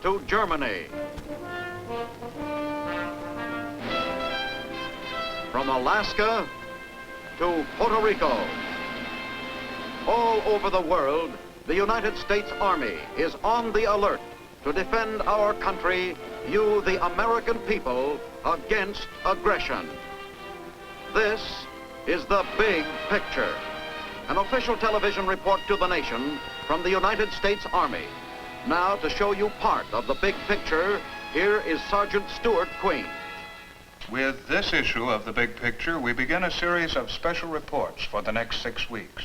to Germany. From Alaska to Puerto Rico. All over the world, the United States Army is on the alert to defend our country, you, the American people, against aggression. This is the big picture. An official television report to the nation from the United States Army. Now, to show you part of the big picture, here is Sergeant Stuart Queen. With this issue of the big picture, we begin a series of special reports for the next 6 weeks.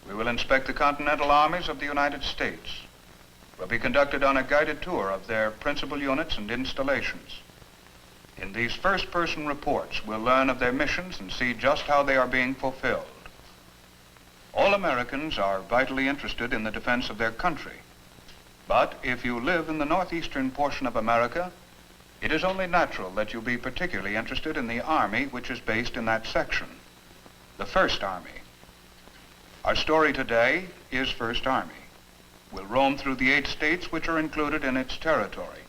We will inspect the continental armies of the United States. Will be conducted on a guided tour of their principal units and installations. In these first-person reports, we'll learn of their missions and see just how they are being fulfilled. All Americans are vitally interested in the defense of their country. But if you live in the northeastern portion of America, it is only natural that you be particularly interested in the Army which is based in that section, the First Army. Our story today is First Army. We'll roam through the 8 states which are included in its territory,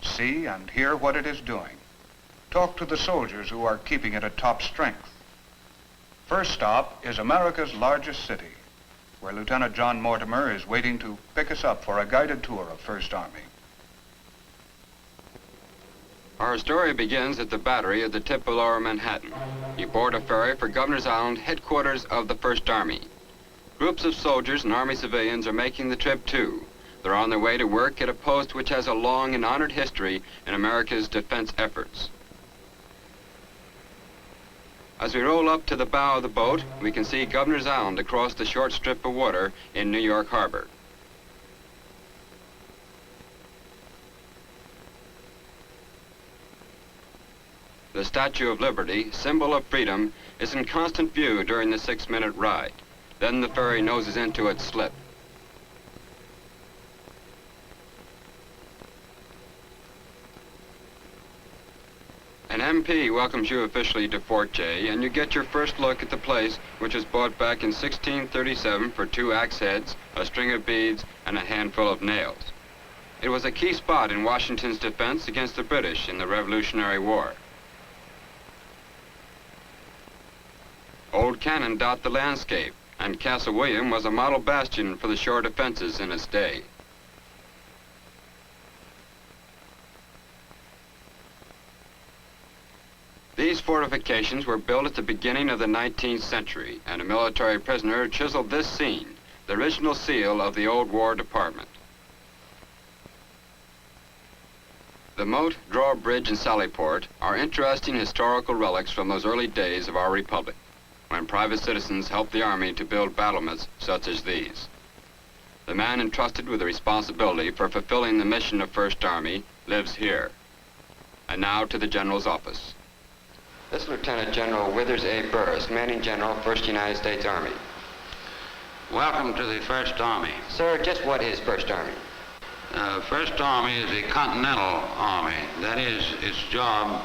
see and hear what it is doing, talk to the soldiers who are keeping it at top strength. First stop is America's largest city, where Lieutenant John Mortimer is waiting to pick us up for a guided tour of First Army. Our story begins at the battery at the tip of Lower Manhattan. You board a ferry for Governor's Island, headquarters of the First Army. Groups of soldiers and Army civilians are making the trip too. They're on their way to work at a post which has a long and honored history in America's defense efforts. As we roll up to the bow of the boat, we can see Governor's Island across the short strip of water in New York Harbor. The Statue of Liberty, symbol of freedom, is in constant view during the 6-minute ride. Then the ferry noses into its slip. An MP welcomes you officially to Fort J, and you get your first look at the place, which was bought back in 1637 for 2 axe heads, a string of beads, and a handful of nails. It was a key spot in Washington's defense against the British in the Revolutionary War. Old cannon dot the landscape, and Castle William was a model bastion for the shore defenses in its day. These fortifications were built at the beginning of the 19th century, and a military prisoner chiseled this scene, the original seal of the old War Department. The moat, drawbridge, and sallyport are interesting historical relics from those early days of our republic, when private citizens helped the Army to build battlements such as these. The man entrusted with the responsibility for fulfilling the mission of First Army lives here. And now to the General's office. This Lieutenant General Withers A. Burris, Commanding General, 1st United States Army. Welcome to the First Army. Sir, just what is First Army? First Army is a continental army. That is, its job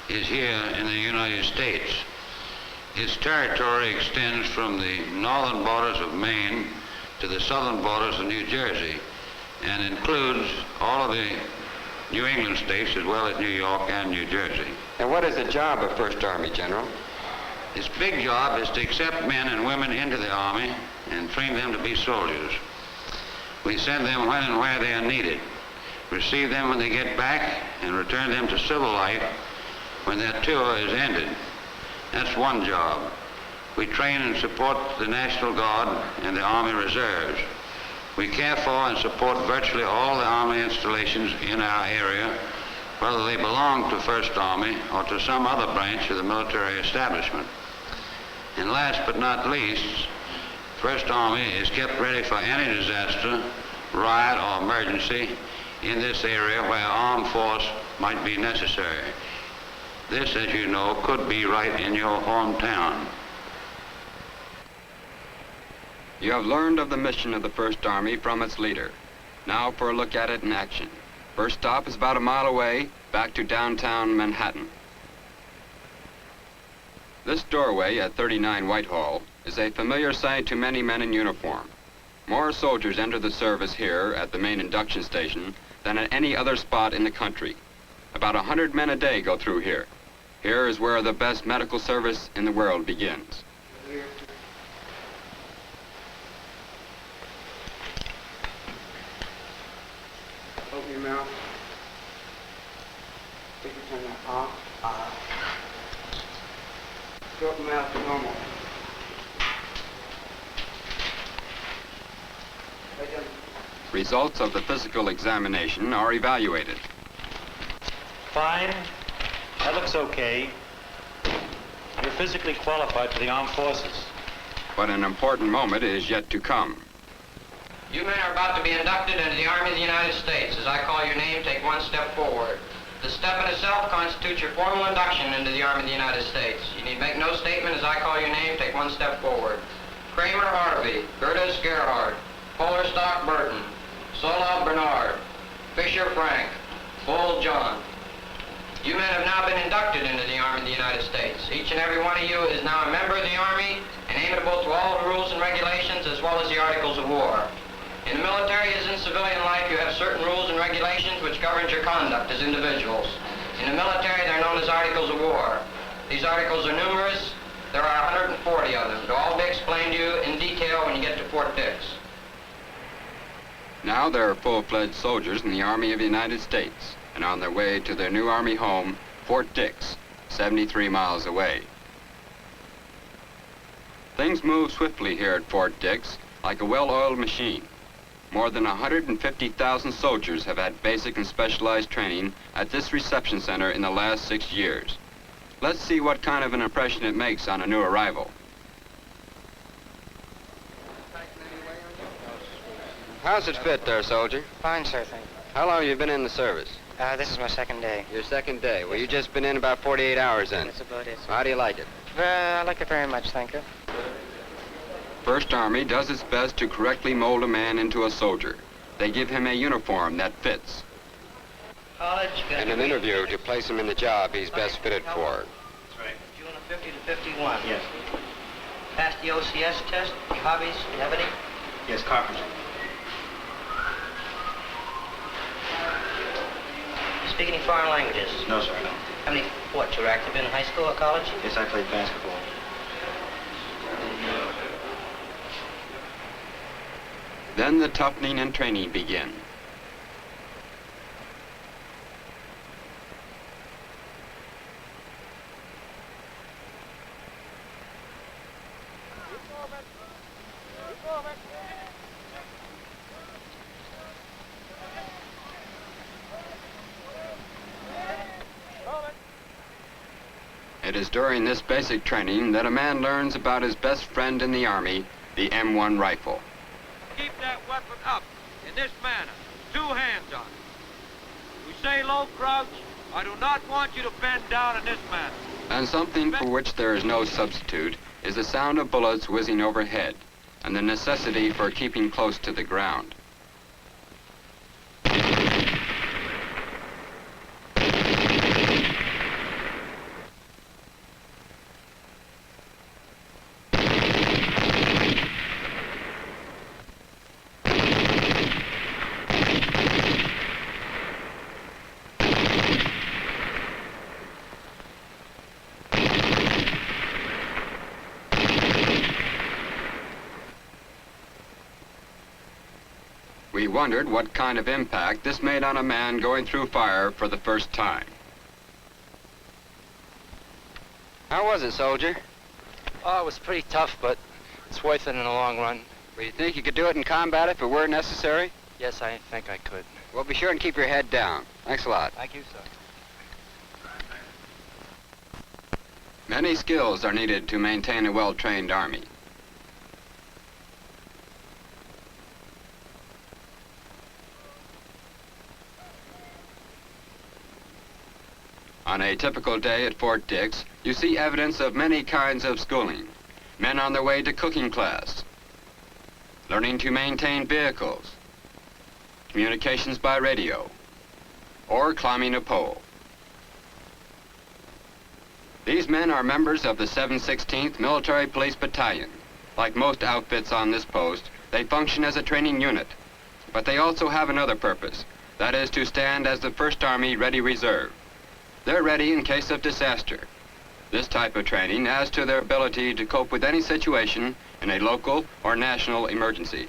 is here in the United States. Its territory extends from the northern borders of Maine to the southern borders of New Jersey, and includes all of the New England states as well as New York and New Jersey. And what is the job of First Army, General? Its big job is to accept men and women into the Army and train them to be soldiers. We send them when and where they are needed, receive them when they get back, and return them to civil life when their tour is ended. That's one job. We train and support the National Guard and the Army Reserves. We care for and support virtually all the Army installations in our area, whether they belong to First Army or to some other branch of the military establishment. And last but not least, First Army is kept ready for any disaster, riot, or emergency in this area where armed force might be necessary. This, as you know, could be right in your hometown. You have learned of the mission of the First Army from its leader. Now for a look at it in action. First stop is about a mile away, back to downtown Manhattan. This doorway at 39 Whitehall is a familiar sight to many men in uniform. More soldiers enter the service here at the main induction station than at any other spot in the country. About 100 men a day go through here. Here is where the best medical service in the world begins. Open your mouth. Stick your tongue out. Short mouth to normal. Right down. Results of the physical examination are evaluated. Fine. That looks okay. You're physically qualified for the armed forces. But an important moment is yet to come. You men are about to be inducted into the Army of the United States. As I call your name, take one step forward. The step in itself constitutes your formal induction into the Army of the United States. You need make no statement. As I call your name, take one step forward. Kramer Harvey, Gerdes Gerhard, Polarstock Burton, Solov Bernard, Fisher Frank, Bull John. You men have now been inducted into the Army of the United States. Each and every one of you is now a member of the Army and amenable to all the rules and regulations as well as the Articles of War. In the military as in civilian life, you have certain rules and regulations which govern your conduct as individuals. In the military, they're known as Articles of War. These articles are numerous. There are 140 of them. They'll all be explained to you in detail when you get to Fort Dix. Now they're full-fledged soldiers in the Army of the United States and on their way to their new Army home, Fort Dix, 73 miles away. Things move swiftly here at Fort Dix like a well-oiled machine. More than 150,000 soldiers have had basic and specialized training at this reception center in the last 6 years. Let's see what kind of an impression it makes on a new arrival. How's it fit there, soldier? Fine, sir, thank you. How long have you been in the service? This is my second day. Your second day. Well, you've just been in about 48 hours then. That's about it, sir. How do you like it? I like it very much, thank you. First Army does its best to correctly mold a man into a soldier. They give him a uniform that fits. College. And an interview to place him in the job he's best fitted for. That's right. June of 50 to 51. Yes. Passed the OCS test. Your hobbies? Do you have any? Yes, carpentry. Speak any foreign languages? No, sir, no. How many sports? You were active in high school or college? Yes, I played basketball. Then the toughening and training begin. It is during this basic training that a man learns about his best friend in the Army, the M1 rifle. Keep that weapon up in this manner, 2 hands on it. We say low crouch. I do not want you to bend down in this manner. And something for which there is no substitute is the sound of bullets whizzing overhead and the necessity for keeping close to the ground. We wondered what kind of impact this made on a man going through fire for the first time. How was it, soldier? Oh, it was pretty tough, but it's worth it in the long run. Well, you think you could do it in combat if it were necessary? Yes, I think I could. Well, be sure and keep your head down. Thanks a lot. Thank you, sir. Many skills are needed to maintain a well-trained army. On a typical day at Fort Dix, you see evidence of many kinds of schooling. Men on their way to cooking class, learning to maintain vehicles, communications by radio, or climbing a pole. These men are members of the 716th Military Police Battalion. Like most outfits on this post, they function as a training unit, but they also have another purpose. That is to stand as the First Army Ready Reserve. They're ready in case of disaster. This type of training adds to their ability to cope with any situation in a local or national emergency.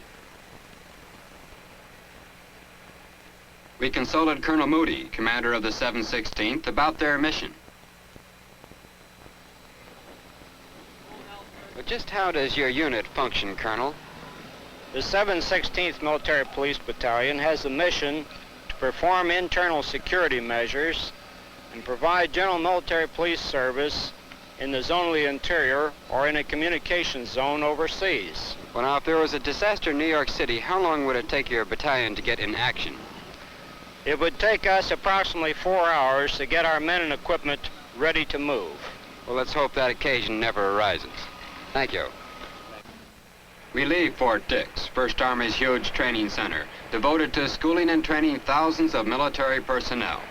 We consulted Colonel Moody, commander of the 716th, about their mission. But just how does your unit function, Colonel? The 716th Military Police Battalion has the mission to perform internal security measures and provide general military police service in the zone of the interior or in a communications zone overseas. Well, now, if there was a disaster in New York City, how long would it take your battalion to get in action? It would take us approximately 4 hours to get our men and equipment ready to move. Well, let's hope that occasion never arises. Thank you. We leave Fort Dix, First Army's huge training center, devoted to schooling and training thousands of military personnel.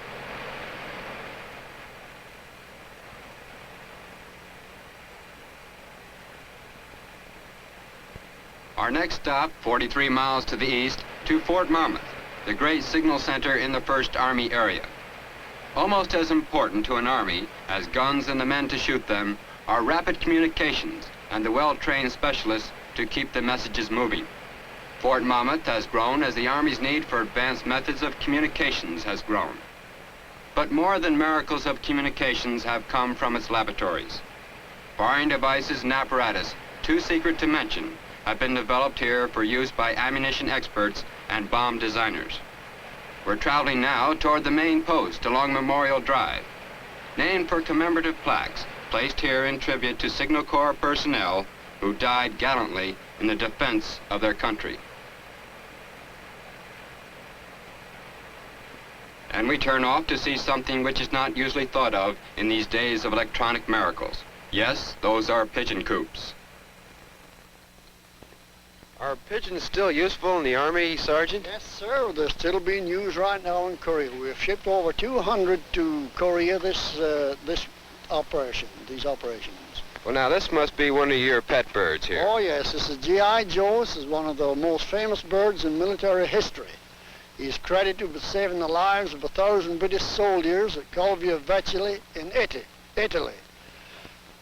Our next stop, 43 miles to the east, to Fort Monmouth, the great signal center in the First Army area. Almost as important to an army as guns and the men to shoot them are rapid communications and the well-trained specialists to keep the messages moving. Fort Monmouth has grown as the Army's need for advanced methods of communications has grown. But more than miracles of communications have come from its laboratories. Firing devices and apparatus, too secret to mention, have been developed here for use by ammunition experts and bomb designers. We're traveling now toward the main post along Memorial Drive, named for commemorative plaques placed here in tribute to Signal Corps personnel who died gallantly in the defense of their country. And we turn off to see something which is not usually thought of in these days of electronic miracles. Yes, those are pigeon coops. Are pigeons still useful in the Army, Sergeant? Yes, sir. They're still being used right now in Korea. We've shipped over 200 to Korea these operations. Well, now, this must be one of your pet birds here. Oh, yes. This is G.I. Joe. This is one of the most famous birds in military history. He's credited with saving the lives of 1,000 British soldiers at Calvia Vecchia in Italy.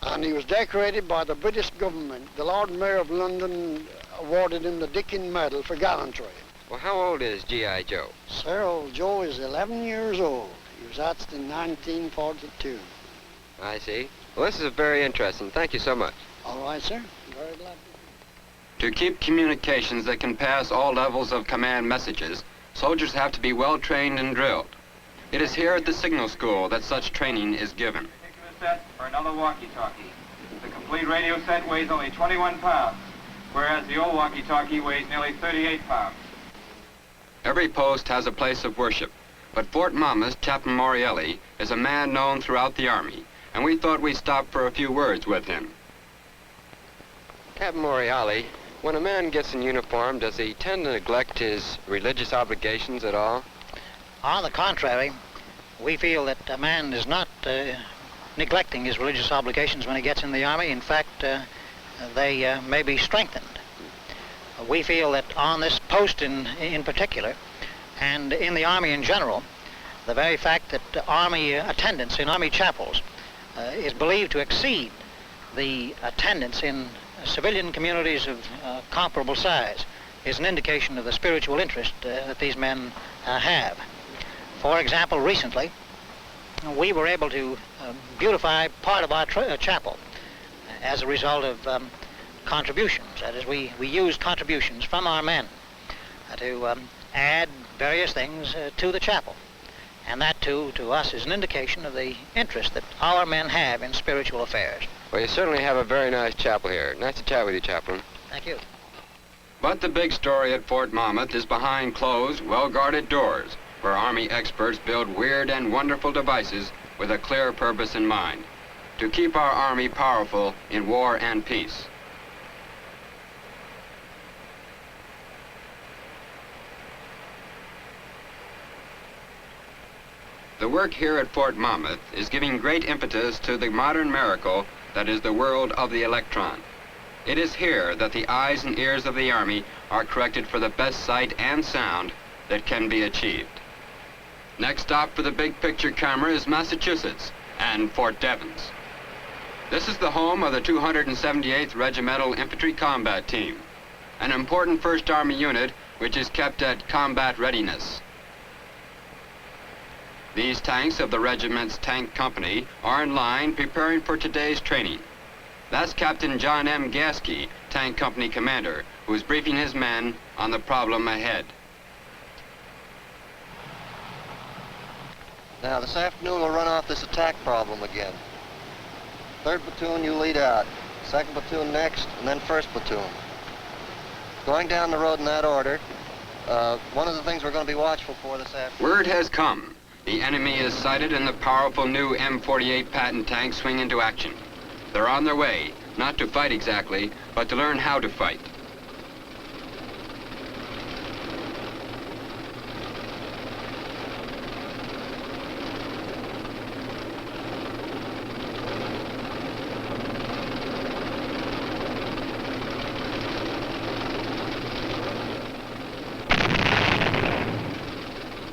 And he was decorated by the British government. The Lord Mayor of London awarded him the Dickin Medal for gallantry. Well, how old is G.I. Joe? Sir, old Joe is 11 years old. He was hatched in 1942. I see. Well, this is very interesting. Thank you so much. All right, sir. Very glad to keep communications that can pass all levels of command messages, soldiers have to be well trained and drilled. It is here at the signal school that such training is given. Set for another walkie-talkie. The complete radio set weighs only 21 pounds, whereas the old walkie-talkie weighs nearly 38 pounds. Every post has a place of worship, but Fort Monmouth Chaplain Morielli is a man known throughout the Army, and we thought we'd stop for a few words with him. Captain Morielli, when a man gets in uniform, does he tend to neglect his religious obligations at all? On the contrary, we feel that a man is not neglecting his religious obligations when he gets in the Army. In fact, they may be strengthened. We feel that on this post in particular, and in the Army in general, the very fact that Army attendance in Army chapels is believed to exceed the attendance in civilian communities of comparable size is an indication of the spiritual interest that these men have. For example, recently, we were able to beautify part of our chapel as a result of contributions. That is, we used contributions from our men to add various things to the chapel. And that, too, to us is an indication of the interest that our men have in spiritual affairs. Well, you certainly have a very nice chapel here. Nice to chat with you, Chaplain. Thank you. But the big story at Fort Monmouth is behind closed, well-guarded doors, where Army experts build weird and wonderful devices with a clear purpose in mind, to keep our Army powerful in war and peace. The work here at Fort Monmouth is giving great impetus to the modern miracle that is the world of the electron. It is here that the eyes and ears of the Army are corrected for the best sight and sound that can be achieved. Next stop for the big picture camera is Massachusetts and Fort Devans. This is the home of the 278th Regimental Infantry Combat Team, an important 1st Army unit which is kept at combat readiness. These tanks of the regiment's tank company are in line preparing for today's training. That's Captain John M. Gasky, tank company commander, who is briefing his men on the problem ahead. Now, this afternoon we'll run off this attack problem again. 3rd platoon, you lead out. 2nd platoon next, and then 1st platoon. Going down the road in that order, one of the things we're going to be watchful for this afternoon... Word has come. The enemy is sighted and the powerful new M48 Patton tanks swing into action. They're on their way, not to fight exactly, but to learn how to fight.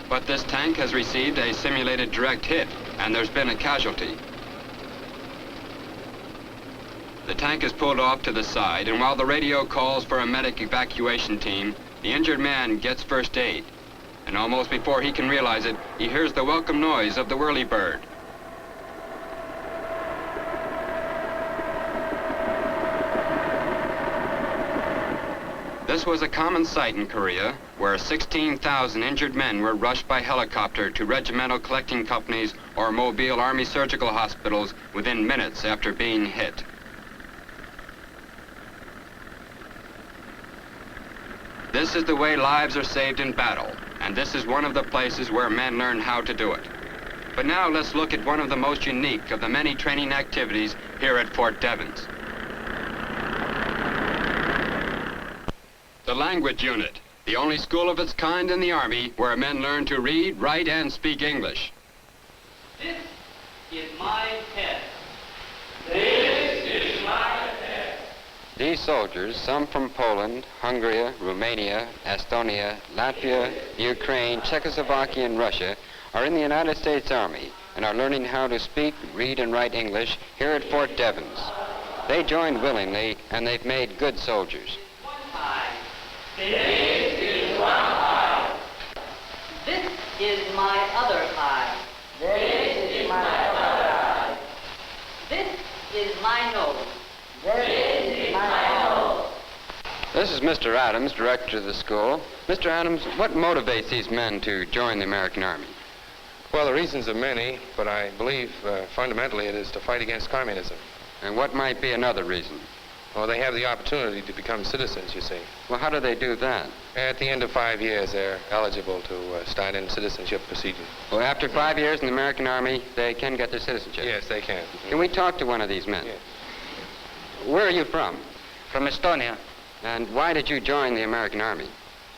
But this tank has received a simulated direct hit, and there's been a casualty. The tank is pulled off to the side, and while the radio calls for a medic evacuation team, the injured man gets first aid. And almost before he can realize it, he hears the welcome noise of the whirlybird. This was a common sight in Korea, where 16,000 injured men were rushed by helicopter to regimental collecting companies or mobile Army surgical hospitals within minutes after being hit. This is the way lives are saved in battle, and this is one of the places where men learn how to do it. But now let's look at one of the most unique of the many training activities here at Fort Devans. The language unit, the only school of its kind in the Army where men learn to read, write, and speak English. This is my test. This is my test. These soldiers, some from Poland, Hungary, Romania, Estonia, Latvia, Ukraine, Czechoslovakia, and Russia, are in the United States Army and are learning how to speak, read, and write English here at Fort Devans. They joined willingly, and they've made good soldiers. This is one eye. This is my other eye. This is my other eye. This is my nose. This is my nose. This is Mr. Adams, director of the school. Mr. Adams, what motivates these men to join the American Army? Well, the reasons are many, but I believe fundamentally it is to fight against communism. And what might be another reason? Well, they have the opportunity to become citizens, you see. Well, how do they do that? At the end of 5 years, they're eligible to start in citizenship procedure. Well, after 5 years in the American Army, they can get their citizenship? Yes, they can. Can we talk to one of these men? Yes. Where are you from? From Estonia. And why did you join the American Army?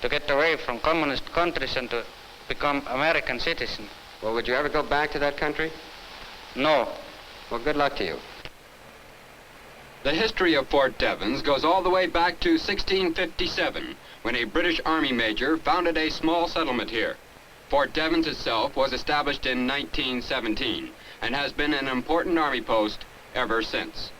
To get away from communist countries and to become American citizen. Well, would you ever go back to that country? No. Well, good luck to you. The history of Fort Devans goes all the way back to 1657, when a British Army major founded a small settlement here. Fort Devans itself was established in 1917 and has been an important Army post ever since.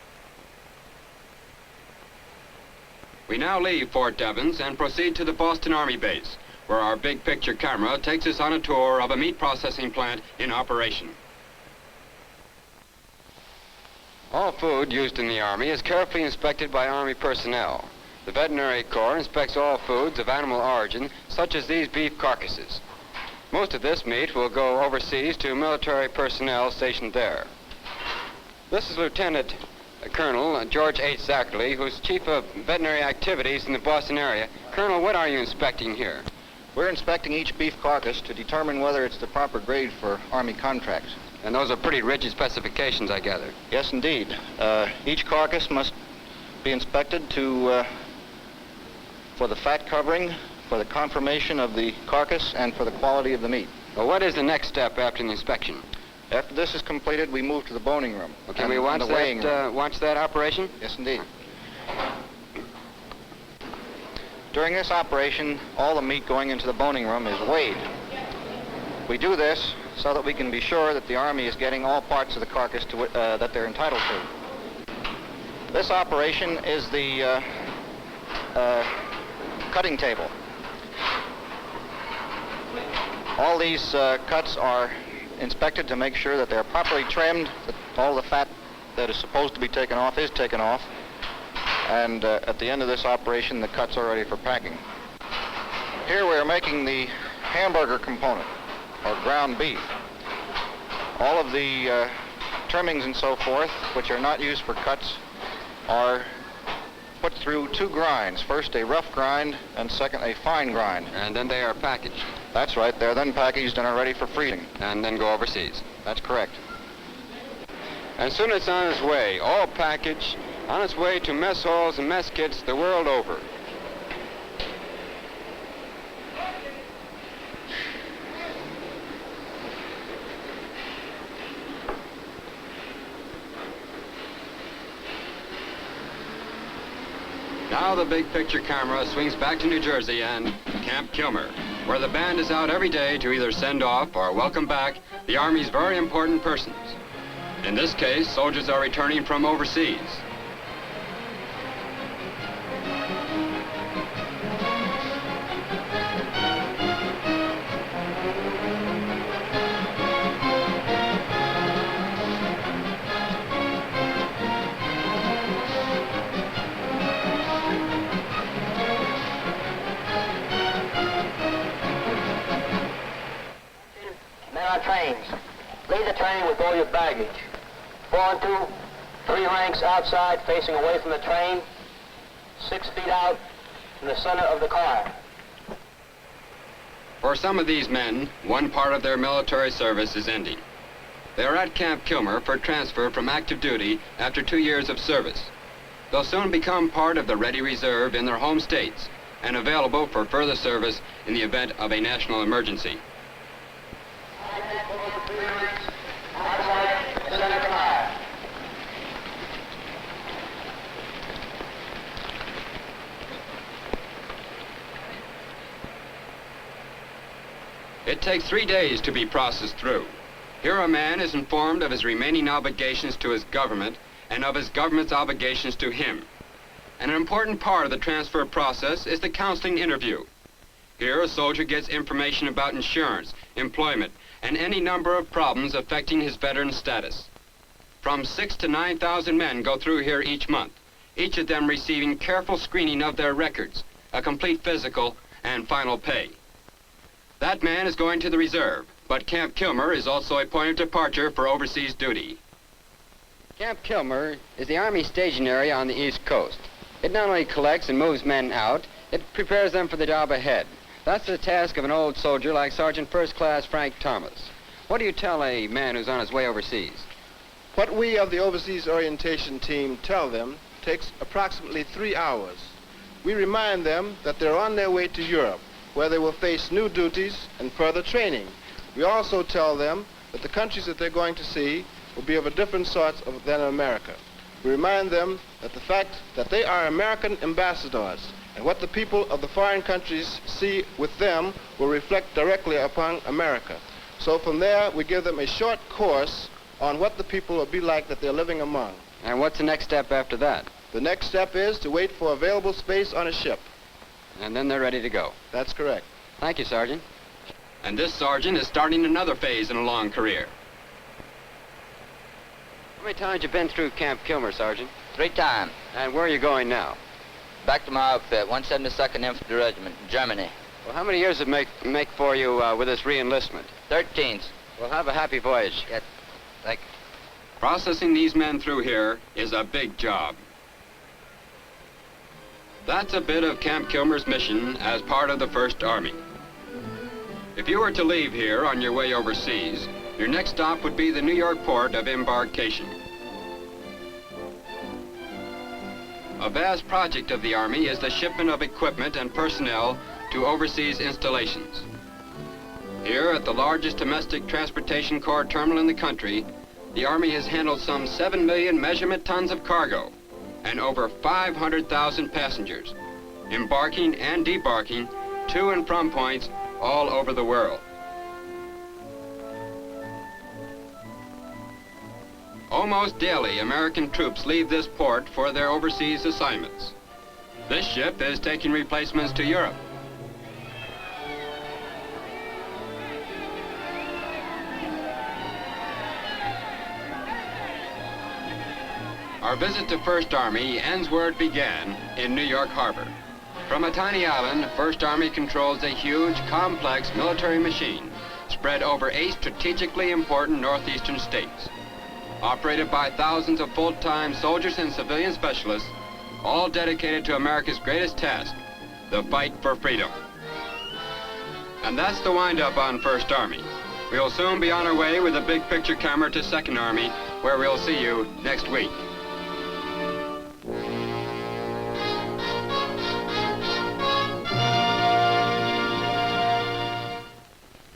We now leave Fort Devans and proceed to the Boston Army base, where our big picture camera takes us on a tour of a meat processing plant in operation. All food used in the Army is carefully inspected by Army personnel. The Veterinary Corps inspects all foods of animal origin, such as these beef carcasses. Most of this meat will go overseas to military personnel stationed there. This is Lieutenant Colonel George H. Zachary, who's Chief of Veterinary Activities in the Boston area. Colonel, what are you inspecting here? We're inspecting each beef carcass to determine whether it's the proper grade for Army contracts. And those are pretty rigid specifications, I gather. Yes, indeed. Each carcass must be inspected for the fat covering, for the conformation of the carcass, and for the quality of the meat. Well, what is the next step after the inspection? After this is completed, we move to the boning room. Okay, can we watch that operation? Yes, indeed. During this operation, all the meat going into the boning room is weighed. We do this so that we can be sure that the Army is getting all parts of the carcass that they're entitled to. This operation is the cutting table. All these cuts are inspected to make sure that they're properly trimmed, that all the fat that is supposed to be taken off is taken off, and at the end of this operation the cuts are ready for packing. Here we're making the hamburger component, or ground beef. All of the trimmings and so forth, which are not used for cuts, are put through two grinds. First a rough grind, and second a fine grind. And then they are packaged. That's right, they're then packaged and are ready for freezing. And then go overseas. That's correct. And soon it's on its way, all packaged, on its way to mess halls and mess kits the world over. Now the big picture camera swings back to New Jersey and Camp Kilmer, where the band is out every day to either send off or welcome back the Army's very important persons. In this case, soldiers are returning from overseas. Men on trains, leave the train with all your baggage. 4 and 2, 3 ranks outside facing away from the train, 6 feet out in the center of the car. For some of these men, one part of their military service is ending. They are at Camp Kilmer for transfer from active duty after 2 years of service. They'll soon become part of the Ready Reserve in their home states and available for further service in the event of a national emergency. It takes 3 days to be processed through. Here a man is informed of his remaining obligations to his government and of his government's obligations to him. And an important part of the transfer process is the counseling interview. Here a soldier gets information about insurance, employment, and any number of problems affecting his veteran status. From 6,000 to 9,000 men go through here each month, each of them receiving careful screening of their records, a complete physical, and final pay. That man is going to the reserve, but Camp Kilmer is also a point of departure for overseas duty. Camp Kilmer is the Army staging area on the East Coast. It not only collects and moves men out, it prepares them for the job ahead. That's the task of an old soldier like Sergeant First Class Frank Thomas. What do you tell a man who's on his way overseas? What we of the Overseas Orientation Team tell them takes approximately 3 hours. We remind them that they're on their way to Europe, where they will face new duties and further training. We also tell them that the countries that they're going to see will be of a different sort than America. We remind them that the fact that they are American ambassadors and what the people of the foreign countries see with them will reflect directly upon America. So from there, we give them a short course on what the people will be like that they're living among. And what's the next step after that? The next step is to wait for available space on a ship. And then they're ready to go. That's correct. Thank you, Sergeant. And this sergeant is starting another phase in a long career. How many times you been through Camp Kilmer, Sergeant? 3 times. And where are you going now? Back to my outfit, 172nd Infantry Regiment, Germany. Well, how many years did it make for you with this re-enlistment? 13. Well, have a happy voyage. Yeah, thank you. Processing these men through here is a big job. That's a bit of Camp Kilmer's mission as part of the 1st Army. If you were to leave here on your way overseas, your next stop would be the New York port of embarkation. A vast project of the Army is the shipment of equipment and personnel to overseas installations. Here at the largest domestic transportation car terminal in the country, the Army has handled some 7 million measurement tons of cargo and over 500,000 passengers, embarking and debarking to and from points all over the world. Almost daily, American troops leave this port for their overseas assignments. This ship is taking replacements to Europe. Our visit to First Army ends where it began, in New York Harbor. From a tiny island, First Army controls a huge, complex military machine spread over 8 strategically important northeastern states. Operated by thousands of full-time soldiers and civilian specialists, all dedicated to America's greatest task, the fight for freedom. And that's the wind-up on First Army. We'll soon be on our way with a big picture camera to Second Army, where we'll see you next week.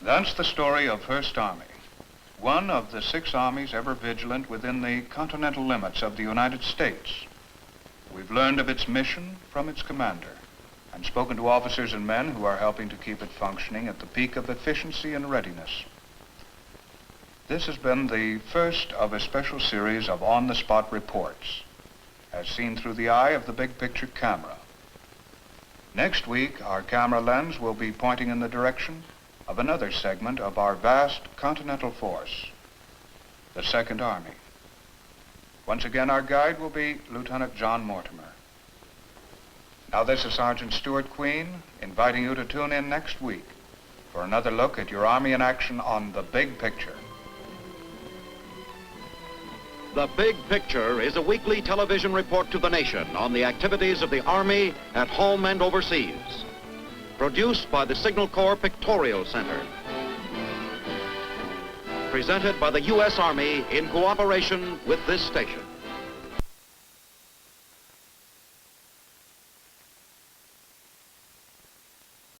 That's the story of First Army, one of the 6 armies ever vigilant within the continental limits of the United States. We've learned of its mission from its commander and spoken to officers and men who are helping to keep it functioning at the peak of efficiency and readiness. This has been the first of a special series of on-the-spot reports, as seen through the eye of the big picture camera. Next week, our camera lens will be pointing in the direction of another segment of our vast continental force, the Second Army. Once again, our guide will be Lieutenant John Mortimer. Now, this is Sergeant Stuart Queen, inviting you to tune in next week for another look at your Army in action on The Big Picture. The Big Picture is a weekly television report to the nation on the activities of the Army at home and overseas. Produced by the Signal Corps Pictorial Center. Presented by the U.S. Army in cooperation with this station.